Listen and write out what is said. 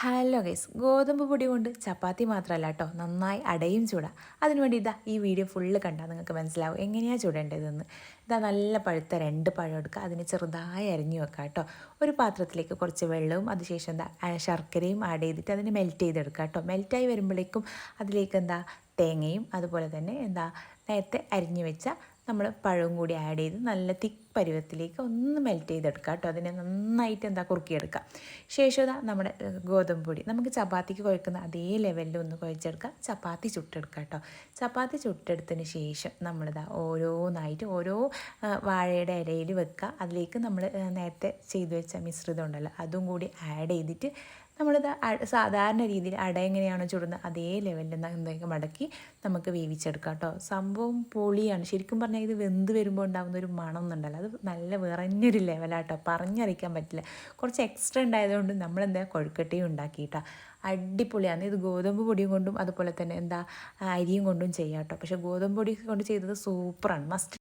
Hello guys, ഗോതമ്പ് പൊടി കൊണ്ട് ചപ്പാത്തി മാത്രമല്ല കേട്ടോ, നന്നായി അടയും ചൂടാം. അതിനുവേണ്ടി ഈ വീഡിയോ ഫുള്ള് കണ്ടാൽ നിങ്ങൾക്ക് മനസ്സിലാവും എങ്ങനെയാണ് ചൂടേണ്ടതെന്ന്. നല്ല പഴുത്ത 2 പഴം എടുക്കുക, അതിന് ചെറുതായി അരിഞ്ഞു വെക്കുക കേട്ടോ. ഒരു പാത്രത്തിലേക്ക് കുറച്ച് വെള്ളവും അതിനുശേഷം ശർക്കരയും ആഡ് ചെയ്തിട്ട് അതിന് മെൽറ്റ് ചെയ്തെടുക്കുക കേട്ടോ. മെൽറ്റായി വരുമ്പോഴേക്കും അതിലേക്ക് തേങ്ങയും അതുപോലെ തന്നെ നേരത്തെ അരിഞ്ഞു വെച്ച നമ്മൾ പഴവും കൂടി ആഡ് ചെയ്ത് നല്ല തിക്ക് പരുവത്തിലേക്ക് ഒന്ന് മെൽറ്റ് ചെയ്തെടുക്കുക കേട്ടോ. അതിനെ നന്നായിട്ട് കുറുക്കിയെടുക്കുക. ശേഷം നമ്മുടെ ഗോതമ്പ് പൊടി നമുക്ക് ചപ്പാത്തിക്ക് കുഴക്കുന്ന അതേ ലെവലിൽ ഒന്ന് കുഴച്ചെടുക്കുക. ചപ്പാത്തി ചുട്ടെടുക്കുക കേട്ടോ. ചപ്പാത്തി ചുട്ടെടുത്തതിന് ശേഷം ഓരോന്നായിട്ട് ഓരോ വാഴയുടെ ഇലയിൽ വെക്കുക. അതിലേക്ക് നമ്മൾ നേരത്തെ ചെയ്തു വെച്ച മിശ്രിതം ഉണ്ടല്ലോ, അതും കൂടി ആഡ് ചെയ്തിട്ട് സാധാരണ രീതിയിൽ അട എങ്ങനെയാണോ ചുടുന്നത് അതേ ലെവലിൽ എന്തെങ്കിലും മടക്കി നമുക്ക് വേവിച്ചെടുക്കാം കേട്ടോ. സംഭവം പൊളിയാണ്. ശരിക്കും പറഞ്ഞാൽ ഇത് വെന്ത് വരുമ്പോൾ ഉണ്ടാകുന്ന ഒരു മണം എന്നുണ്ടല്ലോ, അത് നല്ല വിറഞ്ഞൊരു ലെവലാട്ടോ, പറഞ്ഞറിയിക്കാൻ പറ്റില്ല. കുറച്ച് എക്സ്ട്രാ ഉണ്ടായതുകൊണ്ട് നമ്മൾ കൊഴുക്കട്ടയും ഉണ്ടാക്കിയിട്ടാണ്. അടിപൊളിയാണ്. ഇത് ഗോതമ്പ് പൊടിയും കൊണ്ടും അതുപോലെ തന്നെ അരിയും കൊണ്ടും ചെയ്യാം കേട്ടോ. പക്ഷേ ഗോതമ്പ് പൊടി കൊണ്ട് ചെയ്തത് സൂപ്പറാണ്. മസ്റ്റ്